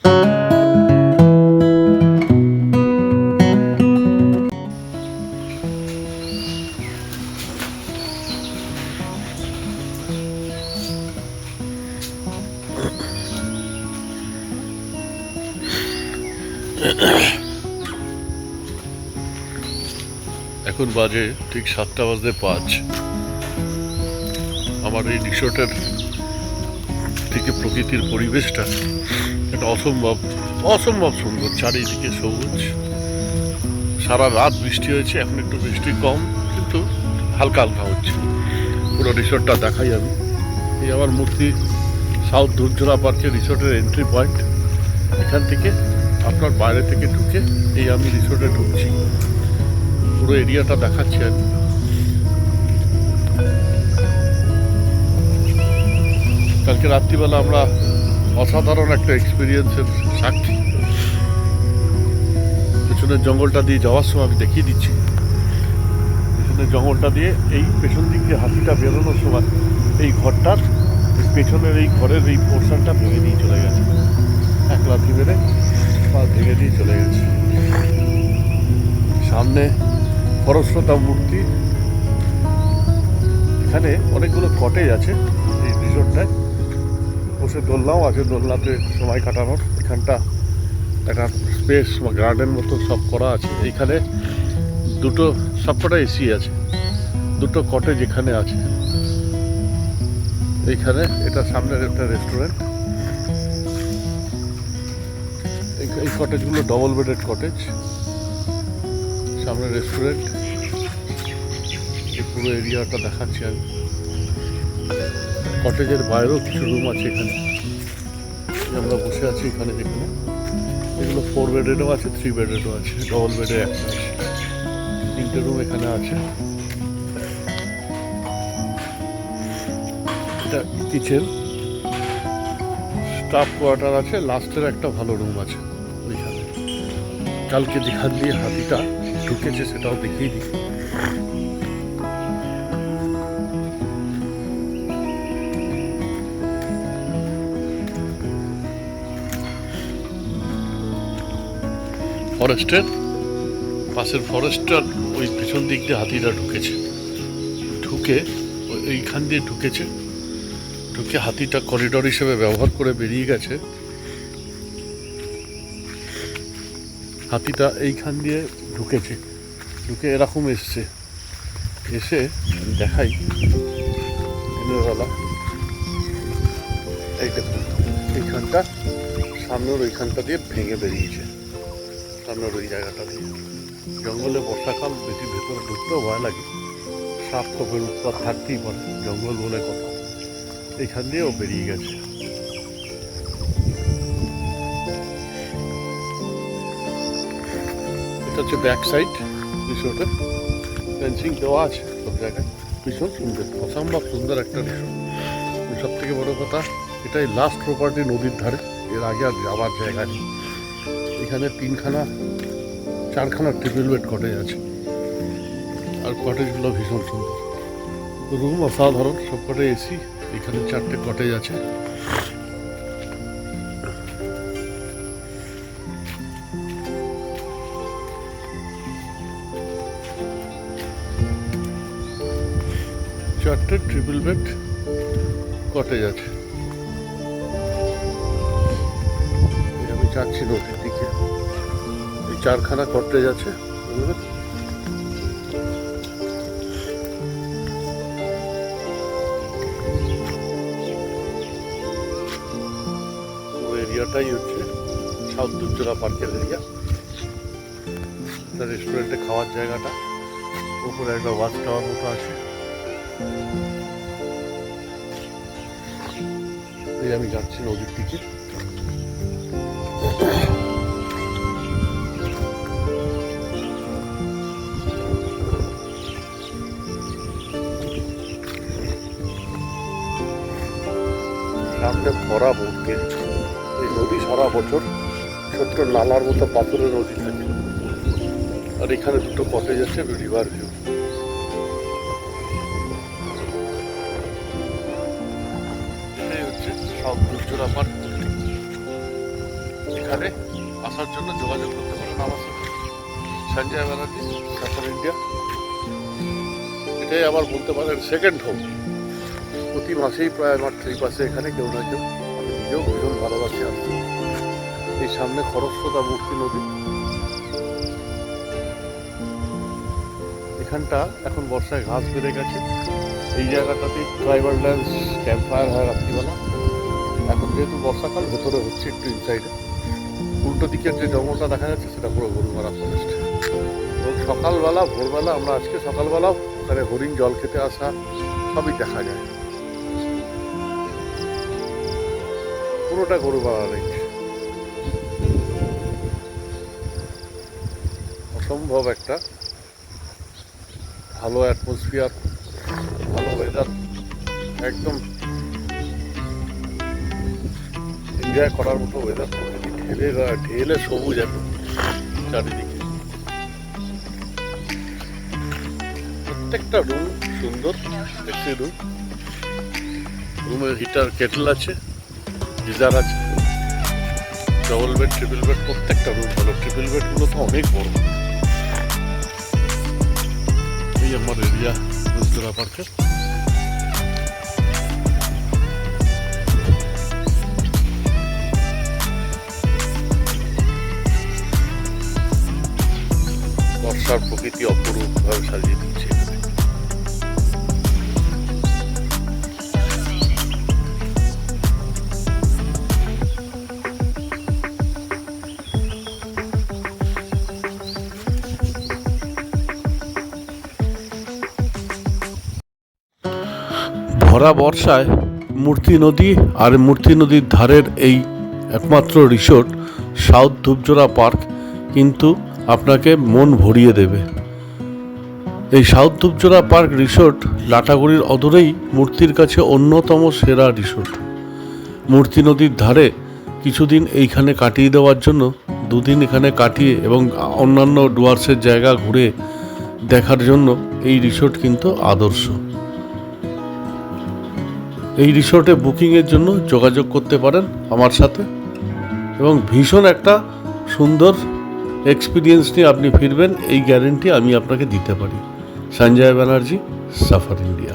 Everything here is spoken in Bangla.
এখন বাজে ঠিক 7:05। আমার এই রিসোর্টের থেকে প্রকৃতির পরিবেশটা একটা অসম্ভব সুন্দর। চারিদিকে সবুজ, সারা রাত বৃষ্টি হয়েছে, এখন একটু বৃষ্টি কম, কিন্তু হালকা হালকা হচ্ছে। পুরো রিসোর্টটা দেখাই আমি। এই আমার মূর্তি সাউথ দুর্জোড়া পার্কের রিসোর্টের এন্ট্রি পয়েন্ট। এখান থেকে আপনার বাইরে থেকে ঢুকে এই আমি রিসোর্টে ঢুকছি, পুরো এরিয়াটা দেখাচ্ছি আমি। কালকে রাত্রিবেলা আমরা অসাধারণ একটা এক্সপিরিয়েন্সের সাক্ষী। পেছনের জঙ্গলটা দিয়ে যাওয়ার সময় আমি দেখিয়ে দিচ্ছি। পেছনের জঙ্গলটা দিয়ে এই পেছন দিক দিয়ে হাতিটা বেরোনোর সময় এই ঘরটার পেছনের এই ঘরের এই পোর্শনটা ভেঙে দিয়ে চলে গেছে। এক লাথি মেরে পা ভেঙে দিয়ে চলে গেছে। সামনে খরস্রোতা মূর্তি। এখানে অনেকগুলো কটেজ আছে এই রিসোর্টটায়। বসে দোলনাও আছে, দোলনাতে সময় কাটানোর। এখানটা একটা স্পেস বা গার্ডেন মতো সব করা আছে। এইখানে দুটো সবকটা এসি আছে, দুটো কটেজ এখানে আছে। এইখানে এটা সামনের একটা রেস্টুরেন্ট। এই কটেজগুলো ডবল বেডেড কটেজ, সামনে রেস্টুরেন্ট। এই পুরো এরিয়াটা দেখাচ্ছি আমি। কটেজের বাইরেও কিছু রুম আছে এখানে। আমরা বসে আছি এখানে, যেখানে এগুলো 4 বেডেডও আছে, 3 বেডেডও আছে, ডবল বেডে একটা আছে। 3টে রুম এখানে আছে। এটা কিচেন, স্টাফ কোয়ার্টার আছে, লাস্টের একটা ভালো রুম আছে ওইখানে। কালকে যেখান দিয়ে হাতিটা ঢুকেছে সেটাও দেখিয়ে দিই। ফরেস্টের পাশের ফরেস্টটার ওই পিছন দিক দিয়ে হাতিটা ঢুকেছে। ঢুকে এইখান দিয়ে ঢুকেছে, ঢুকে হাতিটা করিডোর হিসেবে ব্যবহার করে বেরিয়ে গেছে। হাতিটা এইখান দিয়ে ঢুকেছে, ঢুকে এরকম এসছে। এসে দেখাই দিনের বেলা, এই দেখুন এইখানটা সামনের ওইখানটা দিয়ে ভেঙে বেরিয়েছে। সামনের ওই জায়গাটা দিয়ে। জঙ্গলে বর্ষাকাল বেশি ভেতরে ঢুকতেও ভয় লাগে, সাপ খোপের উৎপাত থাকতেই পারে, জঙ্গল বলে কথা। এইখান দিয়েও বেরিয়ে গেছে। এটা হচ্ছে ব্যাক সাইড রিসোর্টে, ফেন্সিং দেওয়া আছে সব জায়গায়। ভীষণ সুন্দর, অসম্ভব সুন্দর একটা রিসোর্ট। সব থেকে বড় কথা, এটাই লাস্ট প্রপার্টি নদীর ধারে। এর আগে আর যাওয়ার জায়গা নেই। এখানে 4খানা ট্রিপল বেড কটেজ আছে, আর কটেজগুলো ভীষণ সুন্দর। রুম অসাধারণ, সব কটে এসি। এখানে 4টে কটেজ আছে। চারটে ট্রিপল বেড কটেজ আছে। আমি যাচ্ছি নদীর দিকে। এই 4খানা কটেজ আছে। এরিয়াটাই হচ্ছে সাউথ দুর্জোড়া পার্কের এরিয়া। রেস্টুরেন্টে খাওয়ার জায়গাটা, উপরে একটা ওয়াচ টাওয়ার মতো আছে। এই আমি যাচ্ছি নদীর দিকে। সামনে ভরা ভর্তি এই নদী, সারা বছর ছোট্ট নালার মতো পাথরের নদী থাকে। আর এখানে দুটো কটেজ আছে, রিভার ভিউ। এটাই হচ্ছে সাউথ দুর্জোড়া পার্ক। এখানে আসার জন্য যোগাযোগ করতে পারেন আমার সাথে। Sanjay Banerjee, safari India. এটাই আবার বলতে পারেন সেকেন্ড হোম। প্রতি মাসেই প্রায় আমার ট্রিপ আসে এখানে কেউ না কেউ। আমি নিজেও ভীষণ ভালোবাসি আসতে। এই সামনে খরস্রোতা মূর্তি নদী। এখানটা এখন বর্ষায় ঘাস বেড়ে গেছে। এই জায়গাটাতে ট্রাইবাল ড্যান্স ক্যাম্প ফায়ার হয় রাত্রিবেলা। এখন যেহেতু বর্ষাকাল ভেতরে হচ্ছে একটু ইনসাইডে। উল্টো দিকের যে জঙ্গলটা দেখা যাচ্ছে সেটা পুরো গরুমারা ফরেস্ট। এবং সকালবেলা ভোরবেলা আমরা আজকে সকালবেলা ওখানে হরিণ জল খেতে আসা সবই দেখা যায়। পুরোটা গরুমারা রেঞ্জ। অসম্ভব একটা ভালো অ্যাটমসফিয়ার, ভালো ওয়েদার, একদম এনজয় করার মতো ওয়েদার। ঢেলে সবুজ একদম চারিদিকে। প্রত্যেকটা রুম সুন্দর, একটি রুমের হিটার কেটল আছে, গিজার আছে, ডবল বেড, ট্রিপল বেড, প্রত্যেকটা রুম ভালো। ট্রিপল বেডগুলো তো অনেক বড়। এই আমার এরিয়া রুজদরা পার্কের। বর্ষার প্রকৃতি অপরূপভাবে সাজিয়ে দিচ্ছে। ভরা বর্ষায় মূর্তি নদী আর মূর্তি নদীর ধারের এই একমাত্র রিসোর্ট সাউথ ধূপজোড়া পার্ক কিন্তু আপনাকে মন ভরিয়ে দেবে। এই সাউথ ধূপজোড়া পার্ক রিসোর্ট লাটাগুড়ির অদূরেই মূর্তির কাছে অন্যতম সেরা রিসোর্ট। মূর্তি নদীর ধারে কিছুদিন এইখানে কাটিয়ে দেওয়ার জন্য 2 দিন এখানে কাটিয়ে এবং অন্যান্য ডুয়ার্সের জায়গা ঘুরে দেখার জন্য এই রিসোর্ট কিন্তু আদর্শ। এই রিসোর্টে বুকিংয়ের জন্য যোগাযোগ করতে পারেন আমার সাথে এবং ভীষণ একটা সুন্দর এক্সপিরিয়েন্স নিয়ে আপনি ফিরবেন, এই গ্যারেন্টি আমি আপনাকে দিতে পারি। Sanjay Banerjee, safari India.